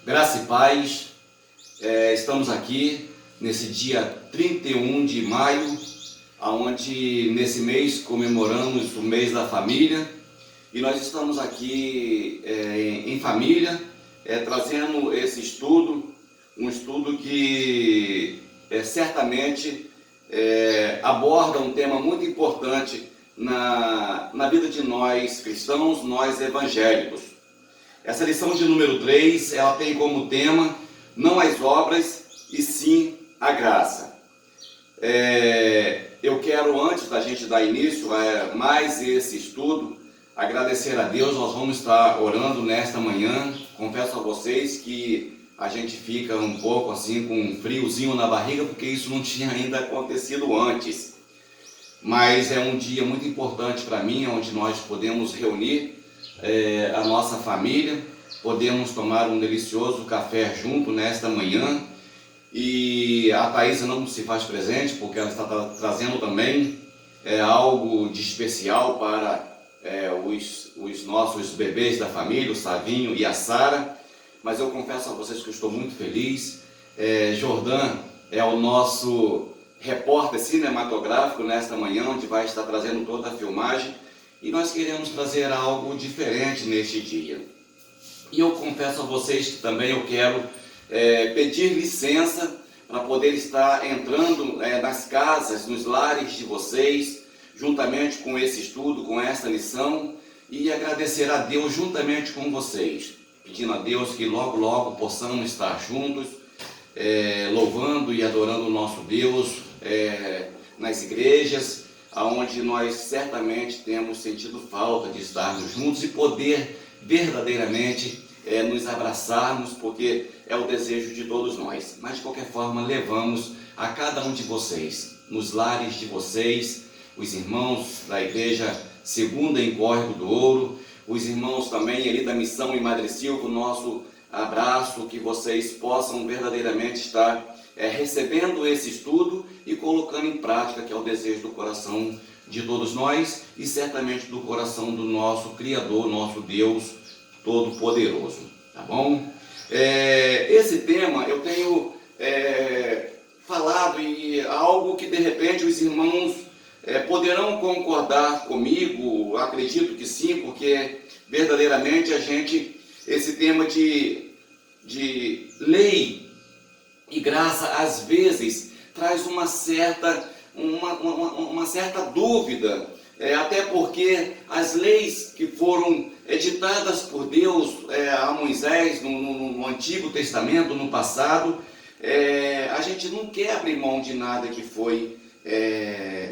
Graça e paz, estamos aqui nesse dia 31 de maio, onde nesse mês comemoramos o mês da família, e nós estamos aqui em família, trazendo esse estudo, um estudo que certamente aborda um tema muito importante na vida de nós cristãos, nós evangélicos. Essa lição de número 3, ela tem como tema, não as obras, e sim a graça. Eu quero, antes da gente dar início a mais esse estudo, agradecer a Deus. Nós vamos estar orando nesta manhã. Confesso a vocês que a gente fica um pouco assim com um friozinho na barriga, porque isso não tinha ainda acontecido antes. Mas é um dia muito importante para mim, onde nós podemos reunir a nossa família, podemos tomar um delicioso café junto nesta manhã. E a Thaisa não se faz presente, porque ela está trazendo também algo de especial para os nossos bebês da família, o Savinho e a Sara. Mas eu confesso a vocês que eu estou muito feliz. Jordan é o nosso repórter cinematográfico nesta manhã, onde vai estar trazendo toda a filmagem. E nós queremos trazer algo diferente neste dia. E eu confesso a vocês que também eu quero pedir licença para poder estar entrando nas casas, nos lares de vocês, juntamente com esse estudo, com essa lição, e agradecer a Deus juntamente com vocês, pedindo a Deus que logo, logo possamos estar juntos, louvando e adorando o nosso Deus nas igrejas, onde nós certamente temos sentido falta de estarmos juntos e poder verdadeiramente nos abraçarmos, porque é o desejo de todos nós. Mas de qualquer forma, levamos a cada um de vocês, nos lares de vocês, os irmãos da igreja Segunda em Córrego do Ouro, os irmãos também ali da Missão em Madre Silva, o nosso abraço, que vocês possam verdadeiramente estar recebendo esse estudo e colocando em prática, que é o desejo do coração de todos nós e certamente do coração do nosso Criador, nosso Deus Todo-Poderoso, tá bom? Esse tema eu tenho falado, e algo que de repente os irmãos poderão concordar comigo, acredito que sim, porque verdadeiramente esse tema de lei e graça, às vezes, traz uma certa dúvida, até porque as leis que foram ditadas por Deus a Moisés no Antigo Testamento, no passado, a gente não quer abrir mão de nada que foi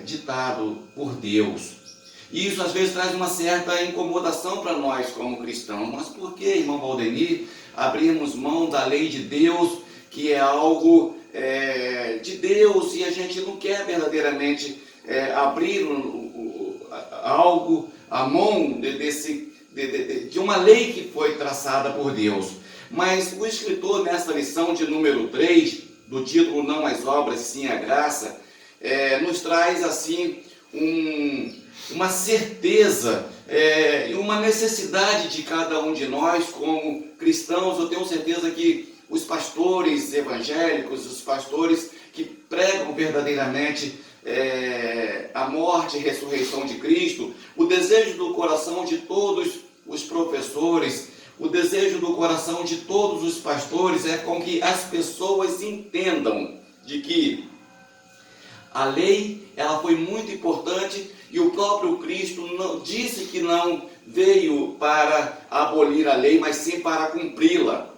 ditado por Deus. E isso às vezes traz uma certa incomodação para nós como cristãos. Mas por que, irmão Valdemir, abrirmos mão da lei de Deus, que é algo de Deus, e a gente não quer verdadeiramente abrir a mão de uma lei que foi traçada por Deus? Mas o escritor, nessa lição de número 3, do título Não as Obras, Sim a Graça, nos traz assim uma certeza e uma necessidade de cada um de nós como cristãos. Eu tenho certeza que os pastores evangélicos, os pastores que pregam verdadeiramente a morte e ressurreição de Cristo, o desejo do coração de todos os professores, o desejo do coração de todos os pastores é com que as pessoas entendam de que a lei ela foi muito importante, e o próprio Cristo disse que não veio para abolir a lei, mas sim para cumpri-la.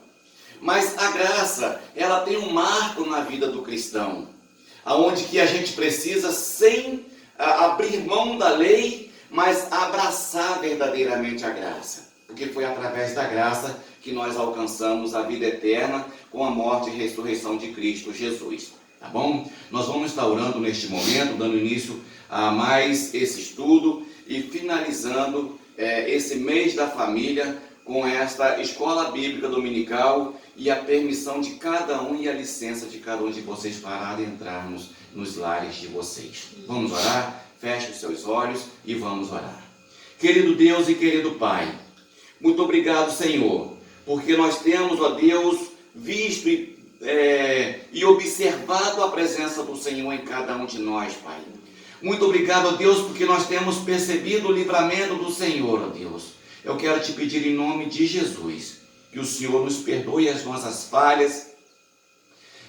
Mas a graça, ela tem um marco na vida do cristão, aonde que a gente precisa, sem abrir mão da lei, mas abraçar verdadeiramente a graça. Porque foi através da graça que nós alcançamos a vida eterna com a morte e ressurreição de Cristo Jesus. Tá bom? Nós vamos estar orando neste momento, dando início a mais esse estudo e finalizando esse mês da família com esta escola bíblica dominical e a permissão de cada um e a licença de cada um de vocês para adentrarmos nos lares de vocês. Vamos orar? Feche os seus olhos e vamos orar. Querido Deus e querido Pai, muito obrigado, Senhor, porque nós temos, ó Deus, visto e observado a presença do Senhor em cada um de nós, Pai. Muito obrigado, ó Deus, porque nós temos percebido o livramento do Senhor, ó Deus. Eu quero te pedir em nome de Jesus, que o Senhor nos perdoe as nossas falhas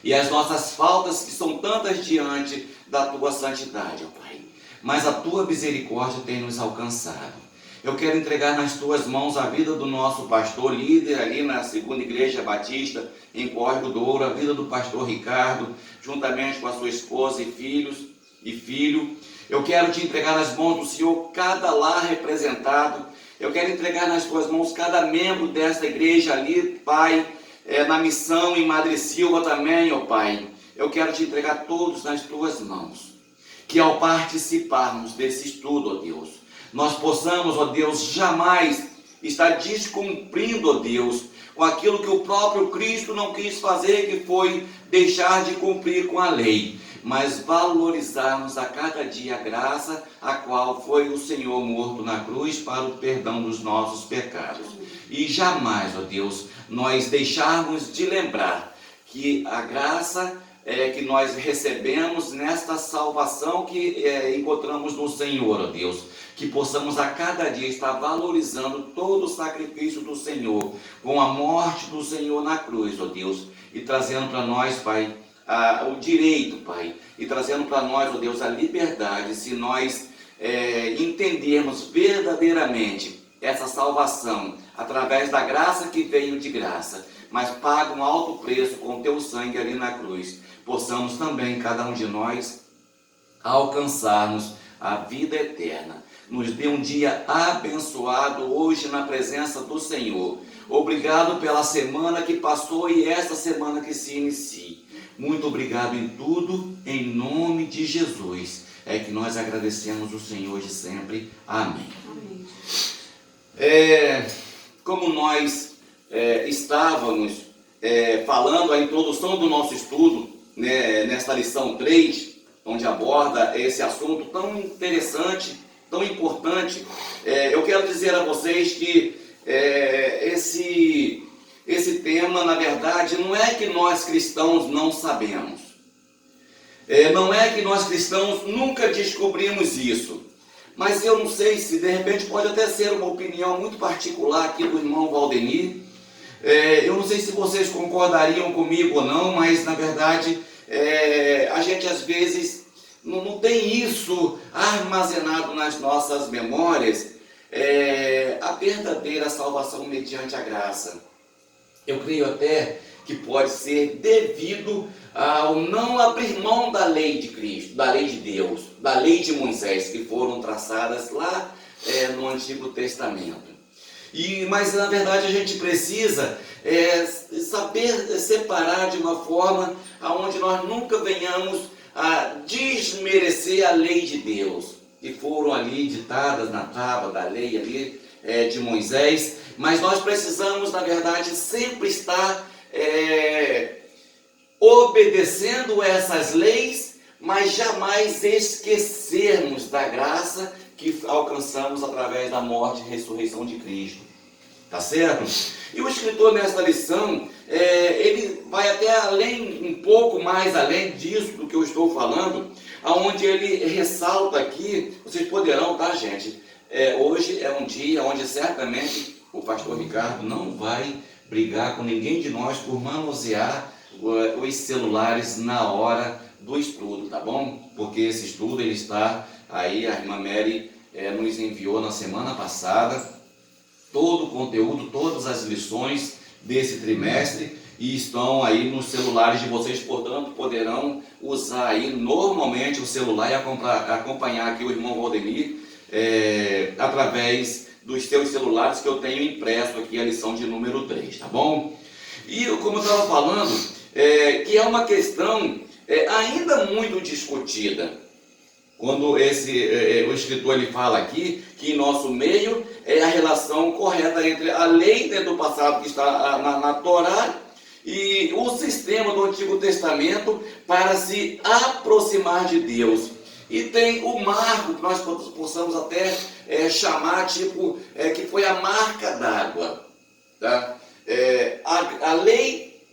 e as nossas faltas, que são tantas diante da tua santidade, ó Pai. Mas a tua misericórdia tem nos alcançado. Eu quero entregar nas tuas mãos a vida do nosso pastor líder ali na Segunda Igreja Batista, em Córrego do Ouro, a vida do pastor Ricardo, juntamente com a sua esposa e filho. Eu quero te entregar nas mãos do Senhor cada lar representado. Eu quero entregar nas tuas mãos cada membro desta igreja ali, Pai, na missão em Madre Silva também, ó Pai. Eu quero te entregar todos nas tuas mãos. Que ao participarmos desse estudo, ó Deus, nós possamos, ó Deus, jamais estar descumprindo, ó Deus, com aquilo que o próprio Cristo não quis fazer, que foi deixar de cumprir com a lei, mas valorizarmos a cada dia a graça a qual foi o Senhor morto na cruz para o perdão dos nossos pecados. E jamais, ó Deus, nós deixarmos de lembrar que a graça que nós recebemos nesta salvação que encontramos no Senhor, ó Deus, que possamos a cada dia estar valorizando todo o sacrifício do Senhor, com a morte do Senhor na cruz, ó Deus, e trazendo para nós, Pai, o direito, Pai, e trazendo para nós, ó Deus, a liberdade, se nós entendermos verdadeiramente essa salvação, através da graça que veio de graça, mas paga um alto preço com o teu sangue ali na cruz, possamos também, cada um de nós, alcançarmos a vida eterna. Nos dê um dia abençoado hoje na presença do Senhor. Obrigado pela semana que passou e esta semana que se inicia. Muito obrigado em tudo, em nome de Jesus. É que nós agradecemos o Senhor de sempre. Amém. Amém. Como nós estávamos falando a introdução do nosso estudo, né, nesta lição 3, onde aborda esse assunto tão interessante, tão importante, eu quero dizer a vocês que esse tema, na verdade, não é que nós cristãos não sabemos. Não é que nós cristãos nunca descobrimos isso. Mas eu não sei se de repente pode até ser uma opinião muito particular aqui do irmão Valdemir. Eu não sei se vocês concordariam comigo ou não, mas na verdade a gente às vezes não tem isso armazenado nas nossas memórias, a verdadeira salvação mediante a graça. Eu creio até que pode ser devido ao não abrir mão da lei de Cristo, da lei de Deus, da lei de Moisés, que foram traçadas lá no Antigo Testamento. Mas na verdade a gente precisa saber separar de uma forma onde nós nunca venhamos a desmerecer a lei de Deus, que foram ali ditadas na tábua da lei ali, de Moisés, mas nós precisamos, na verdade, sempre estar obedecendo essas leis, mas jamais esquecermos da graça que alcançamos através da morte e ressurreição de Cristo. Tá certo? E o escritor nesta lição, ele vai até além, um pouco mais além disso do que eu estou falando, aonde ele ressalta aqui, vocês poderão, tá gente? Hoje é um dia onde certamente o pastor Ricardo não vai brigar com ninguém de nós por manusear os celulares na hora do estudo, tá bom? Porque esse estudo ele está aí, a irmã Mary nos enviou na semana passada todo o conteúdo, todas as lições desse trimestre e estão aí nos celulares de vocês, portanto poderão usar aí normalmente o celular e acompanhar aqui o irmão Valdemir através dos seus celulares, que eu tenho impresso aqui a lição de número 3, tá bom? E como eu estava falando, que é uma questão ainda muito discutida. Quando o escritor ele fala aqui que em nosso meio é a relação correta entre a lei do passado que está na Torá e o sistema do Antigo Testamento para se aproximar de Deus. E tem o marco que nós possamos até chamar, que foi a marca d'água. Tá? a lei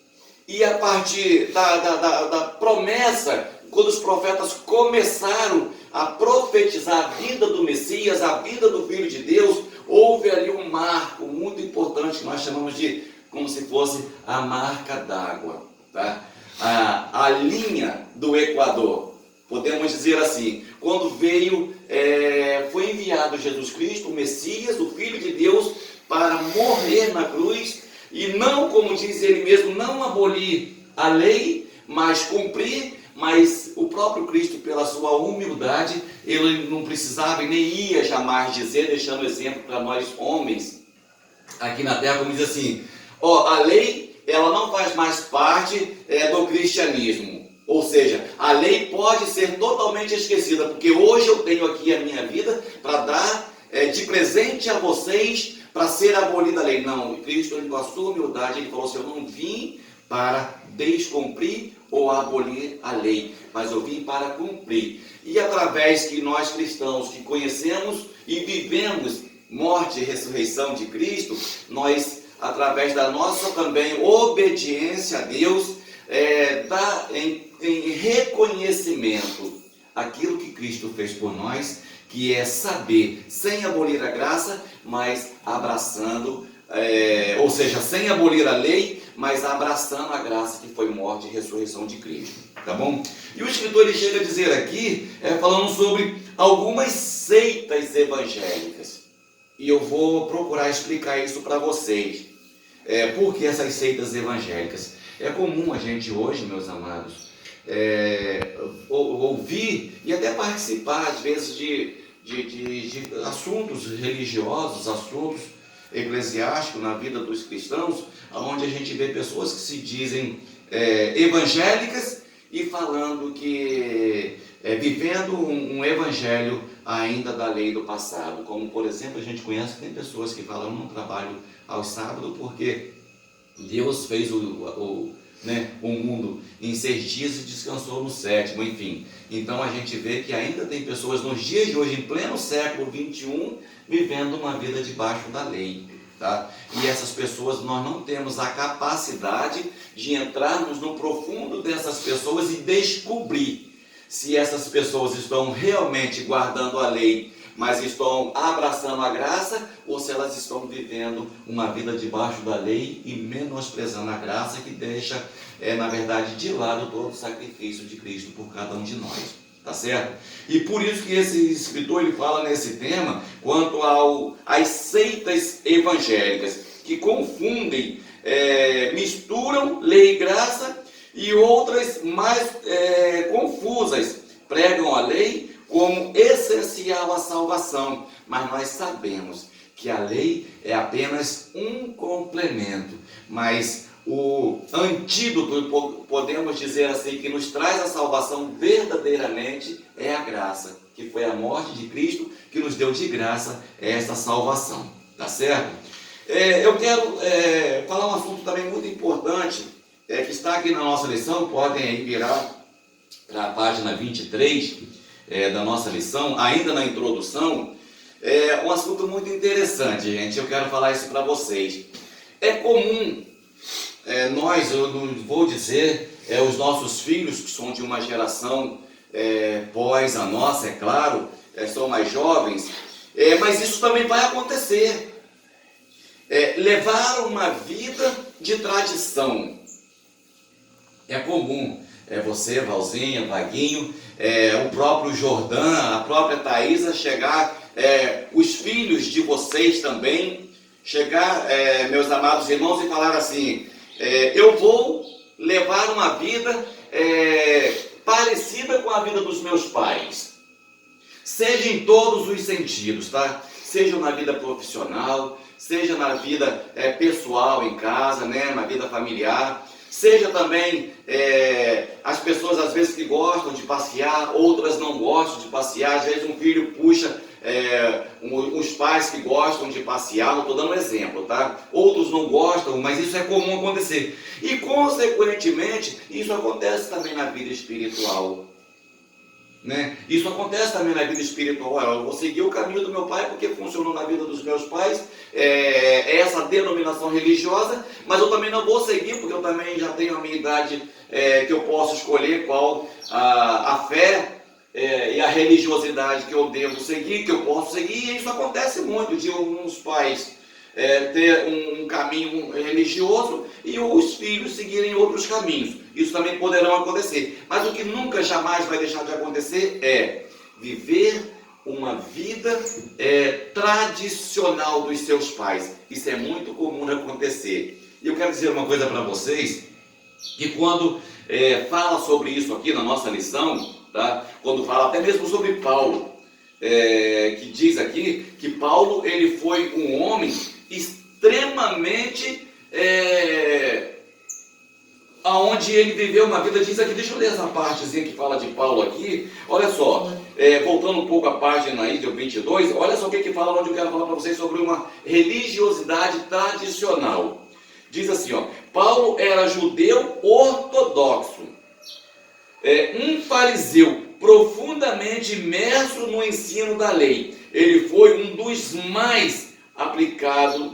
e a partir da promessa, quando os profetas começaram a profetizar a vida do Messias, a vida do Filho de Deus, houve ali um marco muito importante que nós chamamos de como se fosse a marca d'água, tá? A linha do Equador, podemos dizer assim, quando foi enviado Jesus Cristo, o Messias, o Filho de Deus, para morrer na cruz, e não, como diz ele mesmo, não abolir a lei, mas cumprir. Mas o próprio Cristo, pela sua humildade, ele não precisava e nem ia jamais dizer, deixando exemplo para nós homens aqui na terra, como diz assim, a lei, ela não faz mais parte do cristianismo. Ou seja, a lei pode ser totalmente esquecida, porque hoje eu tenho aqui a minha vida para dar de presente a vocês, para ser abolida a lei. Não, Cristo, com a sua humildade, ele falou assim, eu não vim para descumprir ou abolir a lei, mas eu vim para cumprir. E através que nós cristãos que conhecemos e vivemos morte e ressurreição de Cristo, nós, através da nossa também obediência a Deus, dá em reconhecimento aquilo que Cristo fez por nós, que é saber, sem abolir a graça, mas abraçando, ou seja, sem abolir a lei, mas abraçando a graça que foi morte e ressurreição de Cristo, tá bom? E o escritor ele chega a dizer aqui, falando sobre algumas seitas evangélicas, e eu vou procurar explicar isso para vocês. Por que essas seitas evangélicas? É comum a gente hoje, meus amados, ouvir e até participar, às vezes, de assuntos religiosos, assuntos eclesiásticos na vida dos cristãos, onde a gente vê pessoas que se dizem evangélicas e falando que vivendo um evangelho ainda da lei do passado. Como, por exemplo, a gente conhece que tem pessoas que falam, não trabalho aos sábados porque Deus fez o mundo em 6 dias e descansou no 7º, enfim. Então a gente vê que ainda tem pessoas nos dias de hoje, em pleno século 21, vivendo uma vida debaixo da lei, tá? E essas pessoas, nós não temos a capacidade de entrarmos no profundo dessas pessoas e descobrir se essas pessoas estão realmente guardando a lei, mas estão abraçando a graça, ou se elas estão vivendo uma vida debaixo da lei e menosprezando a graça, que deixa, na verdade, de lado todo o sacrifício de Cristo por cada um de nós, tá certo? E por isso que esse escritor ele fala nesse tema, quanto às seitas evangélicas, que confundem, misturam lei e graça, e outras mais confusas, pregam a lei como essencial à salvação, mas nós sabemos que a lei é apenas um complemento, mas o antídoto, podemos dizer assim, que nos traz a salvação verdadeiramente é a graça, que foi a morte de Cristo, que nos deu de graça essa salvação, tá certo? Eu quero falar um assunto também muito importante, que está aqui na nossa lição, podem aí virar para a página 23, da nossa lição, ainda na introdução, um assunto muito interessante, gente. Eu quero falar isso para vocês. É comum, eu não vou dizer, os nossos filhos, que são de uma geração pós a nossa, é claro, são mais jovens, mas isso também vai acontecer. Levar uma vida de tradição. É comum. Você, Valzinha, Vaguinho, o próprio Jordã, a própria Thaisa chegar, os filhos de vocês também, chegar, meus amados irmãos, e falar assim, eu vou levar uma vida parecida com a vida dos meus pais. Seja em todos os sentidos, tá? Seja na vida profissional, seja na vida pessoal em casa, né? Na vida familiar. Seja também as pessoas às vezes que gostam de passear, outras não gostam de passear. Às vezes um filho puxa os pais que gostam de passear, não estou dando um exemplo, tá? Outros não gostam, mas isso é comum acontecer. E consequentemente, isso acontece também na vida espiritual. né? Isso acontece também na vida espiritual. Eu vou seguir o caminho do meu pai porque funcionou na vida dos meus pais, essa denominação religiosa, mas eu também não vou seguir porque eu também já tenho a minha idade, que eu posso escolher qual a fé e a religiosidade que eu devo seguir, que eu posso seguir. E isso acontece muito de alguns pais ter um caminho religioso e os filhos seguirem outros caminhos. Isso também poderá acontecer. Mas o que nunca, jamais vai deixar de acontecer é viver uma vida tradicional dos seus pais. Isso é muito comum de acontecer. E eu quero dizer uma coisa para vocês, que quando fala sobre isso aqui na nossa lição, tá? Quando fala até mesmo sobre Paulo, que diz aqui que Paulo ele foi um homem extremamente aonde ele viveu uma vida, diz aqui, deixa eu ler essa partezinha que fala de Paulo aqui, olha só, voltando um pouco à página aí de 22, olha só o que fala, onde eu quero falar para vocês sobre uma religiosidade tradicional. Diz assim, ó, Paulo era judeu ortodoxo, um fariseu profundamente imerso no ensino da lei. Ele foi um dos mais aplicados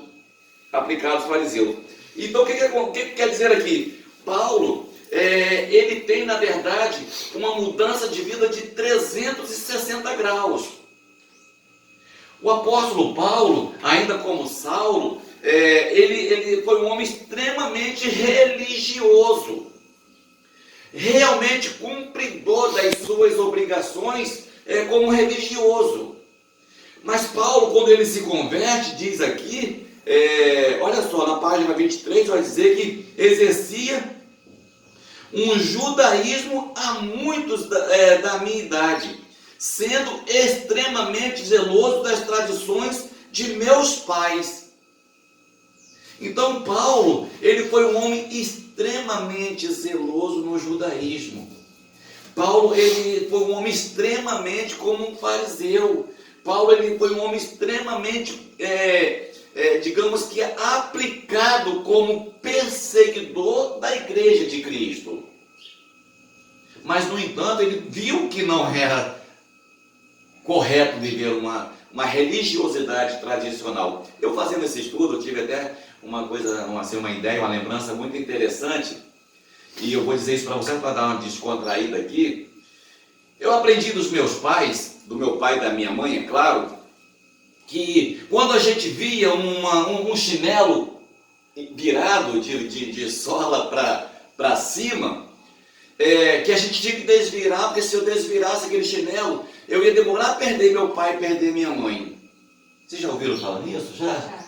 fariseus. Então, o que quer dizer aqui? Paulo, ele tem, na verdade, uma mudança de vida de 360 graus. O apóstolo Paulo, ainda como Saulo, ele foi um homem extremamente religioso, realmente cumpridor das suas obrigações como religioso. Mas Paulo, quando ele se converte, diz aqui, olha só, na página 23 vai dizer que exercia um judaísmo há muitos da minha idade, sendo extremamente zeloso das tradições de meus pais. Então Paulo, ele foi um homem extremamente zeloso no judaísmo. Paulo, ele foi um homem extremamente como um fariseu. Paulo, ele foi um homem extremamente, digamos que aplicado como perseguidor da igreja de Cristo. Mas, no entanto, ele viu que não era correto viver uma religiosidade tradicional. Eu fazendo esse estudo, eu tive até uma ideia, uma lembrança muito interessante, e eu vou dizer isso para você para dar uma descontraída aqui. Eu aprendi dos meus pais, do meu pai e da minha mãe, é claro, que quando a gente via um chinelo virado de sola para cima, que a gente tinha que desvirar, porque se eu desvirasse aquele chinelo, eu ia demorar a perder meu pai e perder minha mãe. Vocês já ouviram falar nisso? Já?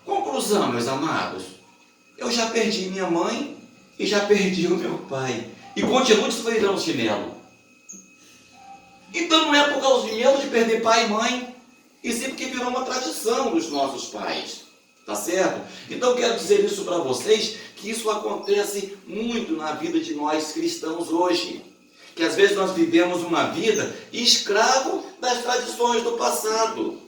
Conclusão, meus amados, eu já perdi minha mãe e já perdi o meu pai. E continuo desvirando o chinelo. Então não é por causa de medo de perder pai e mãe, e sim porque virou uma tradição dos nossos pais. Tá certo? Então eu quero dizer isso para vocês, que isso acontece muito na vida de nós cristãos hoje. Que às vezes nós vivemos uma vida escravo das tradições do passado.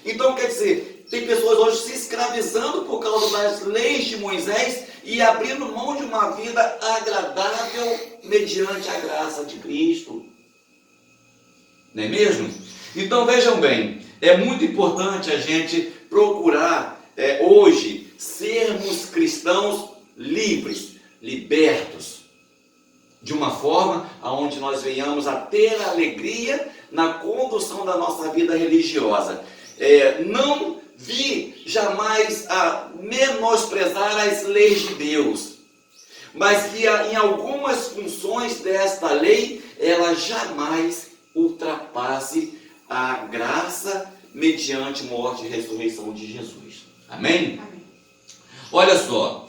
Então quer dizer, tem pessoas hoje se escravizando por causa das leis de Moisés e abrindo mão de uma vida agradável mediante a graça de Cristo. Não é mesmo? Então vejam bem, é muito importante a gente procurar hoje sermos cristãos livres, libertos, de uma forma onde nós venhamos a ter alegria na condução da nossa vida religiosa. Não vi jamais a menosprezar as leis de Deus, mas que em algumas funções desta lei, ela jamais ultrapasse a graça mediante morte e ressurreição de Jesus. Amém? Amém. Olha só,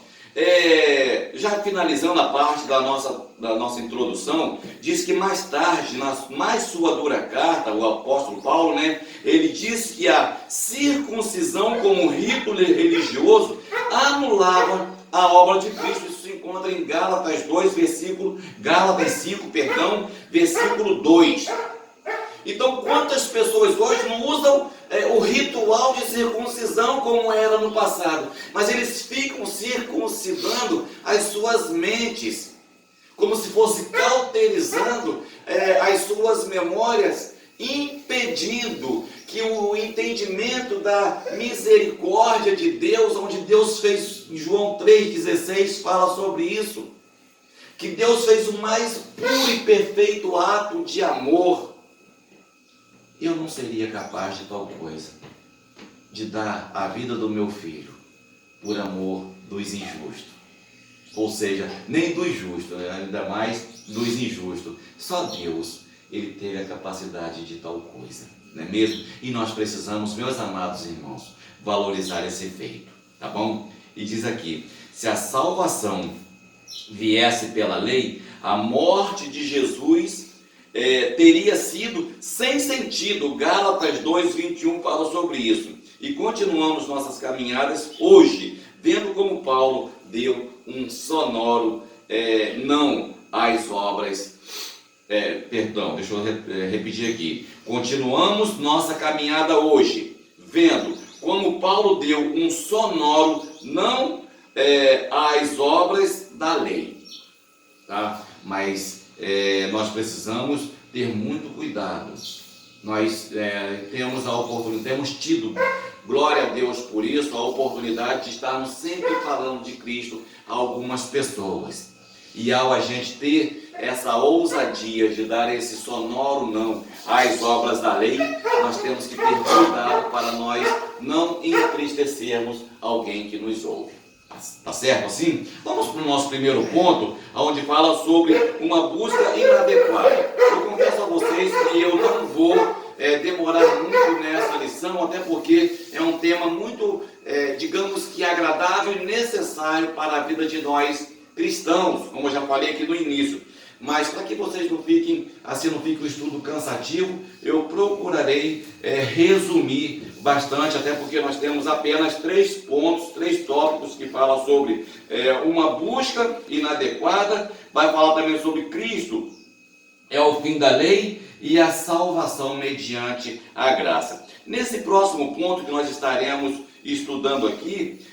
já finalizando a parte da nossa introdução, diz que mais tarde, na mais sua dura carta, o apóstolo Paulo, ele diz que a circuncisão como rito religioso anulava a obra de Cristo. Isso se encontra em Gálatas 5, versículo 2. Então, quantas pessoas hoje não usam o ritual de circuncisão como era no passado, mas eles ficam circuncidando as suas mentes, como se fosse cauterizando as suas memórias, impedindo que o entendimento da misericórdia de Deus, onde Deus fez, em João 3,16 fala sobre isso, que Deus fez o mais puro e perfeito ato de amor. Eu não seria capaz de tal coisa, de dar a vida do meu filho por amor dos injustos. Ou seja, nem dos justos, ainda mais dos injustos. Só Deus, Ele teve a capacidade de tal coisa, não é mesmo? E nós precisamos, meus amados irmãos, valorizar esse feito, tá bom? E diz aqui, se a salvação viesse pela lei, a morte de Jesus teria sido sem sentido. Gálatas 2:21 fala sobre isso. E continuamos nossas caminhadas hoje, vendo como Paulo deu um sonoro não às obras. Deixa eu repetir aqui. Continuamos nossa caminhada hoje, vendo como Paulo deu um sonoro não às obras da lei, tá? Mas nós precisamos ter muito cuidado. Nós temos tido, glória a Deus por isso, a oportunidade de estarmos sempre falando de Cristo a algumas pessoas. E ao a gente ter essa ousadia de dar esse sonoro não às obras da lei, nós temos que ter cuidado para nós não entristecermos alguém que nos ouve. Tá certo assim? Vamos para o nosso primeiro ponto, onde fala sobre uma busca inadequada. Eu confesso a vocês que eu não vou demorar muito nessa lição, até porque é um tema muito, digamos que agradável e necessário para a vida de nós cristãos, como eu já falei aqui no início. Mas para que vocês não fiquem, assim não fique o estudo cansativo, eu procurarei resumir bastante, até porque nós temos apenas 3 pontos, 3 tópicos que falam sobre uma busca inadequada, vai falar também sobre Cristo, é o fim da lei e a salvação mediante a graça. Nesse próximo ponto que nós estaremos estudando aqui,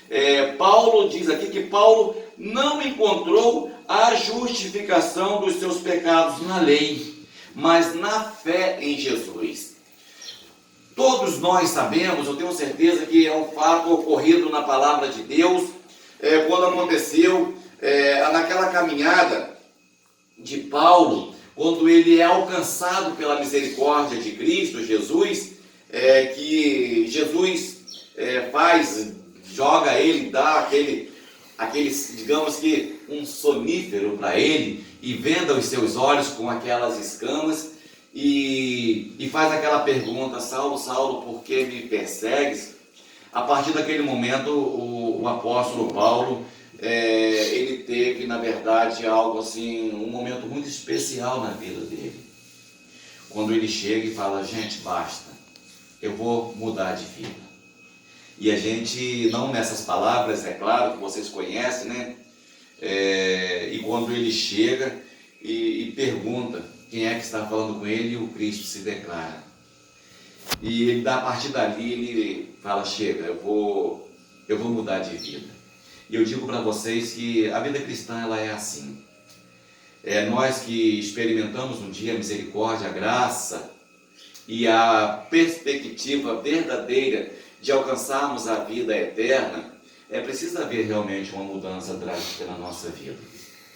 Paulo diz aqui que Paulo não encontrou a justificação dos seus pecados na lei, mas na fé em Jesus. Todos nós sabemos, eu tenho certeza que é um fato ocorrido na palavra de Deus, quando aconteceu naquela caminhada de Paulo, quando ele é alcançado pela misericórdia de Cristo Jesus, que Jesus joga ele, dá aquele, digamos que um sonífero para ele, e venda os seus olhos com aquelas escamas, e faz aquela pergunta: Saulo, Saulo, por que me persegues? A partir daquele momento, o apóstolo Paulo, ele teve, na verdade, algo assim, um momento muito especial na vida dele. Quando ele chega e fala: gente, basta, eu vou mudar de vida. E a gente, não nessas palavras, é claro que vocês conhecem, né? E quando ele chega e pergunta quem é que está falando com ele, o Cristo se declara. E ele, a partir dali, ele fala: chega, eu vou mudar de vida. E eu digo para vocês que a vida cristã, ela é assim. Nós que experimentamos um dia a misericórdia, a graça e a perspectiva verdadeira de alcançarmos a vida eterna, precisa haver realmente uma mudança drástica na nossa vida,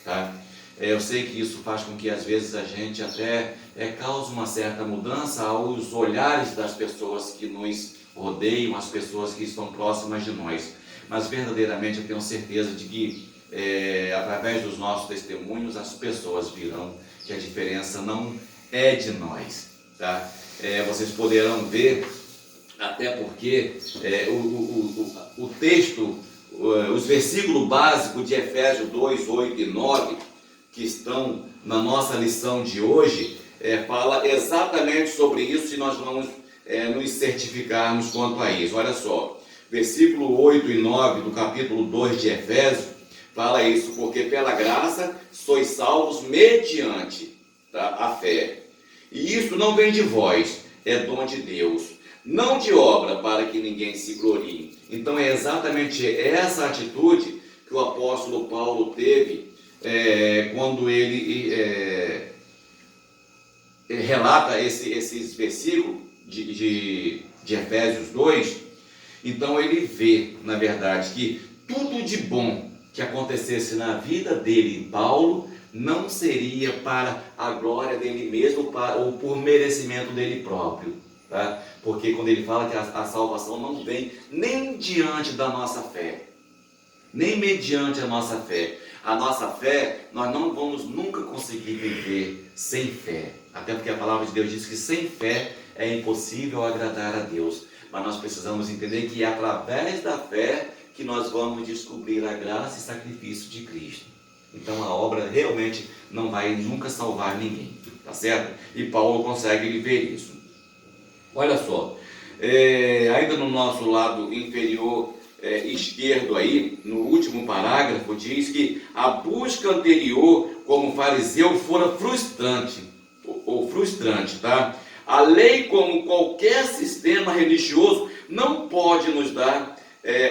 tá? Eu sei que isso faz com que às vezes a gente até cause uma certa mudança aos olhares das pessoas que nos rodeiam, as pessoas que estão próximas de nós. Mas verdadeiramente eu tenho certeza de que através dos nossos testemunhos as pessoas virão que a diferença não é de nós, tá? Vocês poderão ver, até porque o texto, os versículos básicos de Efésios 2, 8 e 9, que estão na nossa lição de hoje, fala exatamente sobre isso, e nós vamos nos certificarmos quanto a isso. Olha só, versículo 8 e 9 do capítulo 2 de Efésios, fala isso: porque pela graça sois salvos mediante a fé. E isso não vem de vós, é dom de Deus, não de obra, para que ninguém se glorie. Então é exatamente essa atitude que o apóstolo Paulo teve quando ele relata esses versículos de Efésios 2, então ele vê, na verdade, que tudo de bom que acontecesse na vida dele, Paulo, não seria para a glória dele mesmo ou por merecimento dele próprio, tá? Porque quando ele fala que a salvação não vem nem diante da nossa fé, nem mediante a nossa fé. A nossa fé, nós não vamos nunca conseguir viver sem fé, até porque a palavra de Deus diz que sem fé é impossível agradar a Deus. Mas nós precisamos entender que é através da fé que nós vamos descobrir a graça e sacrifício de Cristo. Então a obra realmente não vai nunca salvar ninguém, tá certo? E Paulo consegue viver isso. Olha só, ainda no nosso lado inferior esquerdo aí, no último parágrafo, diz que a busca anterior como fariseu fora frustrante, ou frustrante, tá? A lei, como qualquer sistema religioso, não pode nos dar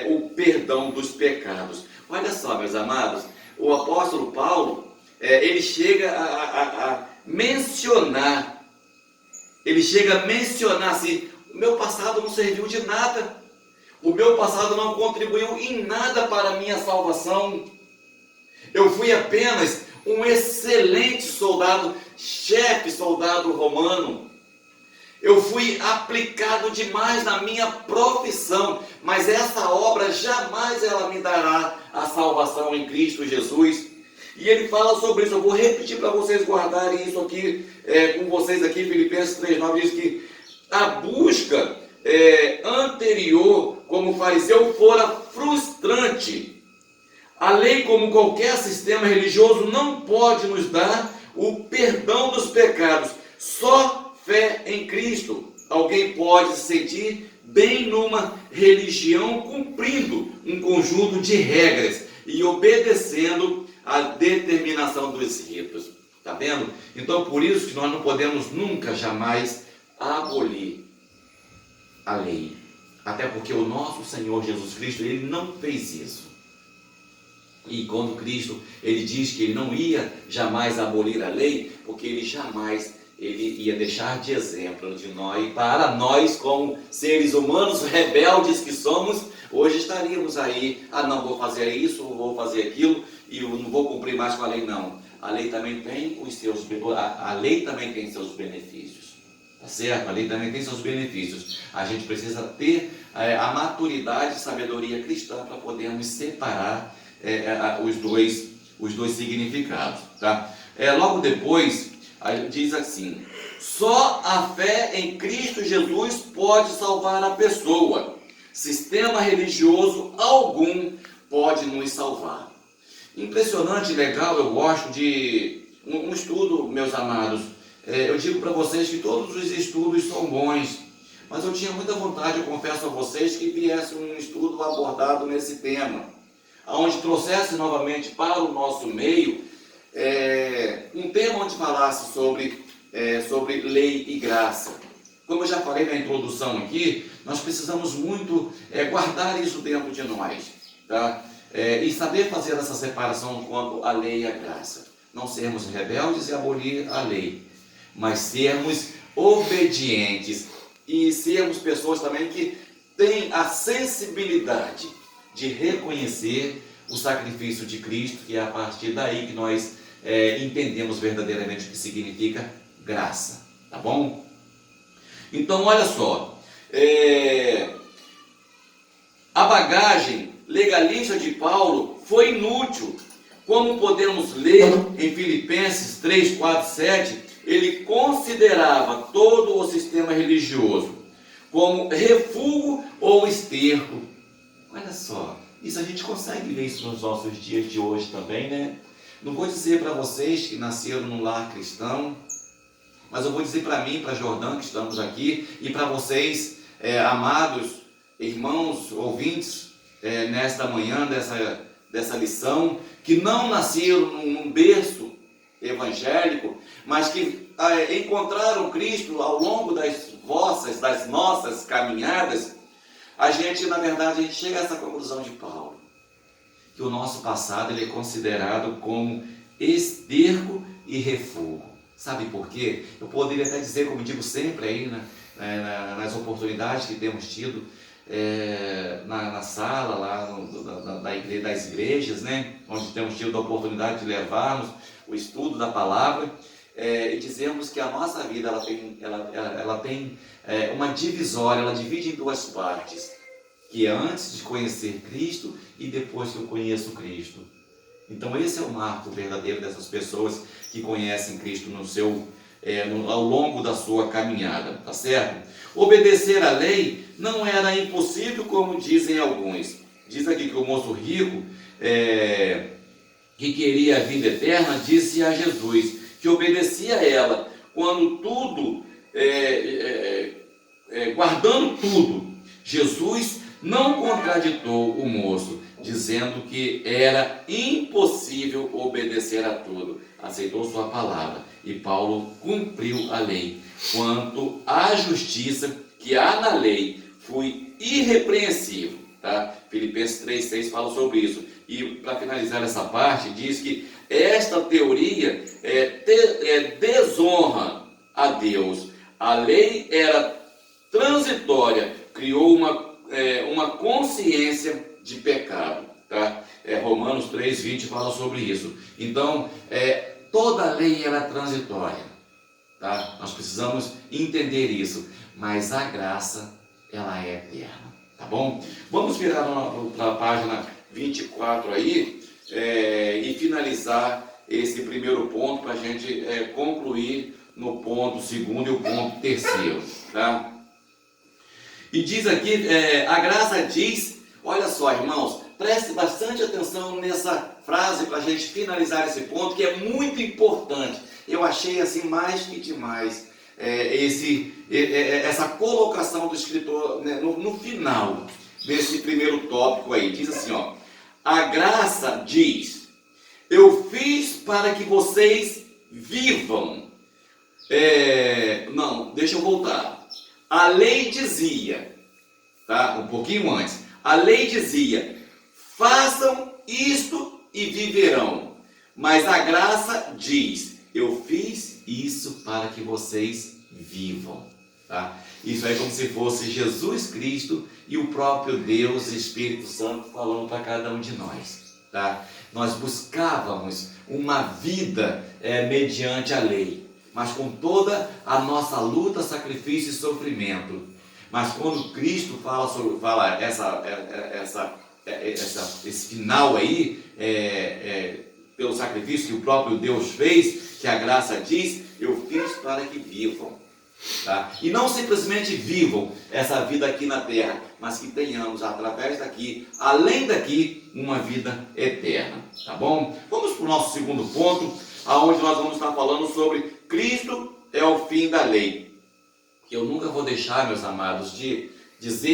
o perdão dos pecados. Olha só, meus amados, o apóstolo Paulo, ele chega a mencionar, assim, o meu passado não serviu de nada, o meu passado não contribuiu em nada para a minha salvação, eu fui apenas um excelente soldado, soldado romano, eu fui aplicado demais na minha profissão, mas essa obra jamais ela me dará a salvação em Cristo Jesus. E ele fala sobre isso. Eu vou repetir para vocês guardarem isso aqui com vocês aqui. Filipenses 3,9 diz que a busca anterior como fariseu fora frustrante. A lei, como qualquer sistema religioso, não pode nos dar o perdão dos pecados. Só fé em Cristo. Alguém pode se sentir bem numa religião cumprindo um conjunto de regras e obedecendo a determinação dos ritos. Está vendo? Então, por isso que nós não podemos nunca, jamais abolir a lei. Até porque o nosso Senhor Jesus Cristo, ele não fez isso. E quando Cristo, ele diz que ele não ia jamais abolir a lei, porque ele ia deixar de exemplo de nós, para nós como seres humanos rebeldes que somos, hoje estaríamos aí, não vou fazer isso, vou fazer aquilo, e eu não vou cumprir mais com a lei, não. A lei também tem a lei também tem seus benefícios, tá certo? A lei também tem seus benefícios. A gente precisa ter a maturidade e sabedoria cristã para podermos separar os dois significados, tá? Logo depois, diz assim: só a fé em Cristo Jesus pode salvar a pessoa. Sistema religioso algum pode nos salvar. Impressionante, legal, eu gosto de um estudo, meus amados. Eu digo para vocês que todos os estudos são bons, mas eu tinha muita vontade, eu confesso a vocês, que viesse um estudo abordado nesse tema, onde trouxesse novamente para o nosso meio um tema onde falasse sobre lei e graça. Como eu já falei na introdução aqui, nós precisamos muito guardar isso dentro de nós, tá? E saber fazer essa separação quanto à lei e à graça. Não sermos rebeldes e abolir a lei, mas sermos obedientes e sermos pessoas também que têm a sensibilidade de reconhecer o sacrifício de Cristo, que é a partir daí que nós entendemos verdadeiramente o que significa graça, tá bom? Então, olha só, a bagagem legalista de Paulo foi inútil. Como podemos ler em Filipenses 3, 4, 7, ele considerava todo o sistema religioso como refúgio ou esterco. Olha só, isso a gente consegue ver isso nos nossos dias de hoje também, né? Não vou dizer para vocês que nasceram num lar cristão, mas eu vou dizer para mim, para Jordão, que estamos aqui, e para vocês, amados irmãos, ouvintes, nesta manhã, dessa lição, que não nasceram num berço evangélico, mas que encontraram Cristo ao longo das nossas caminhadas. A gente, na verdade, a gente chega a essa conclusão de Paulo, que o nosso passado ele é considerado como esterco e refúgio. Sabe por quê? Eu poderia até dizer, como digo sempre aí, né, nas oportunidades que temos tido na sala lá das igrejas, né, onde temos tido a oportunidade de levarmos o estudo da palavra, e dizemos que a nossa vida ela tem uma divisória, ela divide em duas partes, que é antes de conhecer Cristo e depois que eu conheço Cristo. Então esse é o marco verdadeiro dessas pessoas que conhecem Cristo ao longo da sua caminhada, tá certo? Obedecer à lei não era impossível, como dizem alguns. Diz aqui que o moço rico, que queria a vida eterna, disse a Jesus que obedecia a ela, quando tudo, guardando tudo. Jesus não contraditou o moço, dizendo que era impossível obedecer a tudo. Aceitou sua palavra e Paulo cumpriu a lei. Quanto à justiça que há na lei, foi irrepreensível. Tá? Filipenses 3,6 fala sobre isso. E para finalizar essa parte, diz que esta teoria desonra a Deus. A lei era transitória, criou uma consciência de pecado, tá? Romanos 3,20 fala sobre isso. Então, toda a lei era transitória, tá? Nós precisamos entender isso, mas a graça, ela é eterna, tá bom? Vamos virar para a página 24 aí, e finalizar esse primeiro ponto para a gente concluir no ponto segundo e o ponto terceiro, tá? E diz aqui, a graça diz, olha só, irmãos, preste bastante atenção nessa frase para a gente finalizar esse ponto, que é muito importante. Eu achei assim mais que demais essa colocação do escritor, né, no final desse primeiro tópico aí. Diz assim, ó, a graça diz, eu fiz para que vocês vivam. Não, deixa eu voltar. A lei dizia, tá? Um pouquinho antes, a lei dizia, façam isto e viverão. Mas a graça diz, eu fiz isso para que vocês vivam. Tá? Isso é como se fosse Jesus Cristo e o próprio Deus, Espírito Santo, falando para cada um de nós. Tá? Nós buscávamos uma vida mediante a lei, mas com toda a nossa luta, sacrifício e sofrimento. Mas quando Cristo fala esse final aí, pelo sacrifício que o próprio Deus fez, que a graça diz, eu fiz para que vivam. Tá? E não simplesmente vivam essa vida aqui na terra, mas que tenhamos através daqui, além daqui, uma vida eterna. Tá bom? Vamos para o nosso segundo ponto, aonde nós vamos estar falando sobre Cristo é o fim da lei. Que eu nunca vou deixar, meus amados, de dizer